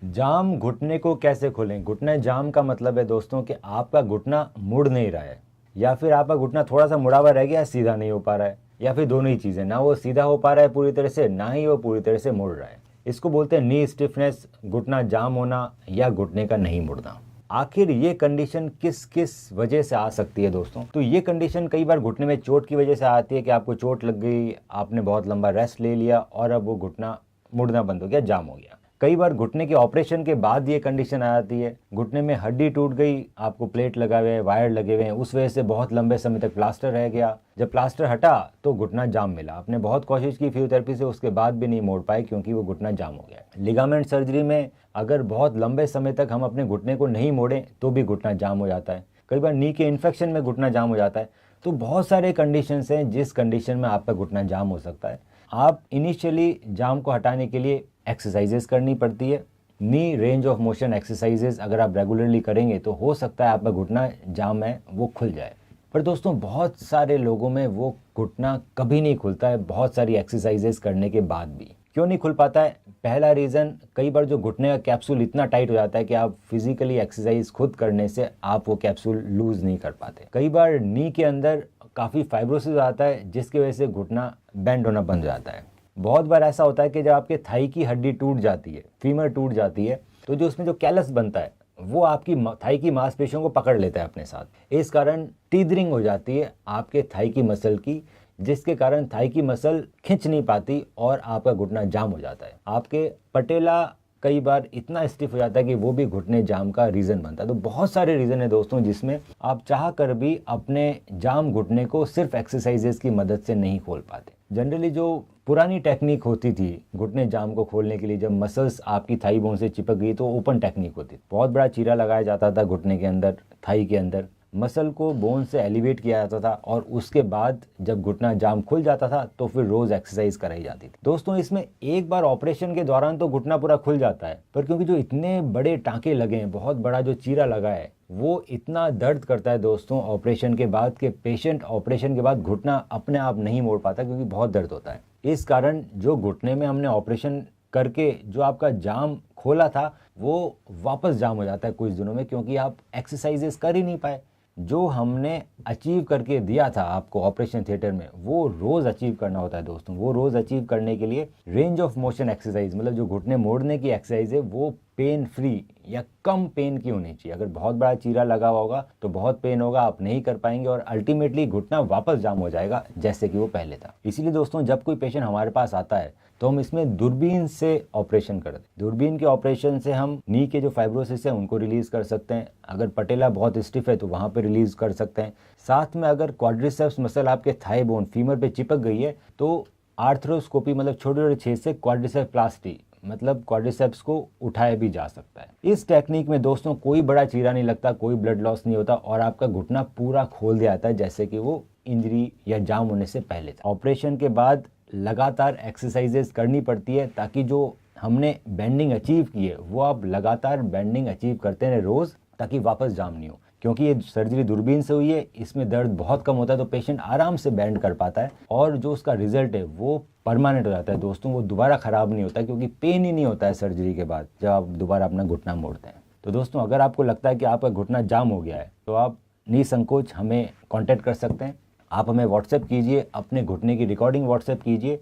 जाम घुटने को कैसे खोलें? घुटने जाम का मतलब है दोस्तों कि आपका घुटना मुड़ नहीं रहा है, या फिर आपका घुटना थोड़ा सा मुड़ा हुआ रह गया, सीधा नहीं हो पा रहा है, या फिर दोनों ही चीज़ें, ना वो सीधा हो पा रहा है पूरी तरह से, ना ही वो पूरी तरह से मुड़ रहा है। इसको बोलते हैं नी स्टिफनेस, घुटना जाम होना या घुटने का नहीं मुड़ना। आखिर ये कंडीशन किस किस वजह से आ सकती है दोस्तों? तो ये कंडीशन कई बार घुटने में चोट की वजह से आती है कि आपको चोट लग गई, आपने बहुत लंबा रेस्ट ले लिया और अब वो घुटना मुड़ना बंद हो गया, जाम हो गया। कई बार घुटने के ऑपरेशन के बाद ये कंडीशन आ जाती है, घुटने में हड्डी टूट गई, आपको प्लेट लगा हुए हैं, वायर लगे हुए हैं, उस वजह से बहुत लंबे समय तक प्लास्टर रह गया, जब प्लास्टर हटा तो घुटना जाम मिला, आपने बहुत कोशिश की फिजियोथेरेपी से, उसके बाद भी नहीं मोड़ पाए क्योंकि वो घुटना जाम हो गया। लिगामेंट सर्जरी में अगर बहुत लंबे समय तक हम अपने घुटने को नहीं मोड़ें तो भी घुटना जाम हो जाता है। कई बार नी के इन्फेक्शन में घुटना जाम हो जाता है। तो बहुत सारे कंडीशंस हैं जिस कंडीशन में आपका घुटना जाम हो सकता है। आप इनिशियली जाम को हटाने के लिए एक्सरसाइजेस करनी पड़ती है। नी रेंज ऑफ मोशन एक्सरसाइजेस अगर आप रेगुलरली करेंगे तो हो सकता है आपका घुटना जाम है वो खुल जाए। पर दोस्तों बहुत सारे लोगों में वो घुटना कभी नहीं खुलता है, बहुत सारी एक्सरसाइजेस करने के बाद भी। क्यों नहीं खुल पाता है? पहला रीज़न, कई बार जो घुटने का कैप्सूल इतना टाइट हो जाता है कि आप फिजिकली एक्सरसाइज खुद करने से आप वो कैप्सूल लूज़ नहीं कर पाते। कई बार नी के अंदर काफ़ी फाइब्रोसिस आता है जिसकी वजह से घुटना बेंड होना बंद हो जाता है। बहुत बार ऐसा होता है कि जब आपके थाई की हड्डी टूट जाती है, फीमर टूट जाती है, तो जो उसमें जो कैलस बनता है वो आपकी थाई की मांसपेशियों को पकड़ लेता है अपने साथ। इस कारण टीदरिंग हो जाती है आपके थाई की मसल की, जिसके कारण थाई की मसल खींच नहीं पाती और आपका घुटना जाम हो जाता है। आपके पटेला कई बार इतना स्टिफ हो जाता है कि वो भी घुटने जाम का रीज़न बनता है। तो बहुत सारे रीज़न है दोस्तों जिसमें आप चाह कर भी अपने जाम घुटने को सिर्फ एक्सरसाइजेस की मदद से नहीं खोल पाते। जनरली जो पुरानी टेक्निक होती थी घुटने जाम को खोलने के लिए, जब मसल्स आपकी थाई बोन से चिपक गई तो ओपन टेक्निक होती थी। बहुत बड़ा चीरा लगाया जाता था घुटने के अंदर, थाई के अंदर, मसल को बोन से एलिवेट किया जाता था और उसके बाद जब घुटना जाम खुल जाता था तो फिर रोज एक्सरसाइज कराई जाती थी। दोस्तों इसमें एक बार ऑपरेशन के दौरान तो घुटना पूरा खुल जाता है, पर क्योंकि जो इतने बड़े टांके लगे हैं, बहुत बड़ा जो चीरा लगा है, वो इतना दर्द करता है दोस्तों ऑपरेशन के बाद कि पेशेंट ऑपरेशन के बाद घुटना अपने आप नहीं मोड़ पाता क्योंकि बहुत दर्द होता है। इस कारण जो घुटने में हमने ऑपरेशन करके जो आपका जाम खोला था वो वापस जाम हो जाता है कुछ दिनों में, क्योंकि आप एक्सरसाइजेस कर ही नहीं पाए। जो हमने अचीव करके दिया था आपको ऑपरेशन थिएटर में वो रोज़ अचीव करना होता है दोस्तों। वो रोज़ अचीव करने के लिए रेंज ऑफ मोशन एक्सरसाइज, मतलब जो घुटने मोड़ने की एक्सरसाइज है, वो पेन फ्री या कम पेन की होनी चाहिए। अगर बहुत बड़ा चीरा लगा हुआ होगा तो बहुत पेन होगा, आप नहीं कर पाएंगे और अल्टीमेटली घुटना वापस जाम हो जाएगा जैसे कि वो पहले था। इसीलिए दोस्तों जब कोई पेशेंट हमारे पास आता है तो हम इसमें दूरबीन से ऑपरेशन करते हैं। दूरबीन के ऑपरेशन से हम नी के जो फाइब्रोसिस है उनको रिलीज कर सकते हैं। अगर पटेला बहुत स्टिफ है तो वहां पे रिलीज कर सकते हैं। साथ में अगर क्वाड्रिसेप्स मसल आपके थाई बोन फीमर पे चिपक गई है तो आर्थ्रोस्कोपी, मतलब छोटे छोटे छेद से क्वाड्रिसेप प्लास्टी, मतलब क्वाड्रिसेप्स को उठाया भी जा सकता है। इस टेक्निक में दोस्तों कोई बड़ा चीरा नहीं लगता, कोई ब्लड लॉस नहीं होता और आपका घुटना पूरा खोल दिया जाता है जैसे कि वो इंजरी या जाम होने से पहले था। ऑपरेशन के बाद लगातार एक्सरसाइजेस करनी पड़ती है ताकि जो हमने बेंडिंग अचीव की है वो आप लगातार बेंडिंग अचीव करते रहें रोज़, ताकि वापस जाम नहीं हो। क्योंकि ये सर्जरी दूरबीन से हुई है, इसमें दर्द बहुत कम होता है तो पेशेंट आराम से बेंड कर पाता है और जो उसका रिजल्ट है वो परमानेंट हो जाता है दोस्तों। वो दोबारा ख़राब नहीं होता क्योंकि पेन ही नहीं होता है सर्जरी के बाद जब आप दोबारा अपना घुटना मोड़ते हैं। तो दोस्तों अगर आपको लगता है कि आपका घुटना जाम हो गया है तो आप निसंकोच हमें कॉन्टैक्ट कर सकते हैं। आप हमें व्हाट्सएप कीजिए, अपने घुटने की रिकॉर्डिंग व्हाट्सएप कीजिए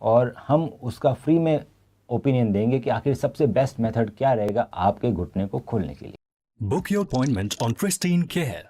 और हम उसका फ्री में ओपिनियन देंगे कि आखिर सबसे बेस्ट मेथड क्या रहेगा आपके घुटने को खोलने के लिए। Book your appointment on Pristine Care.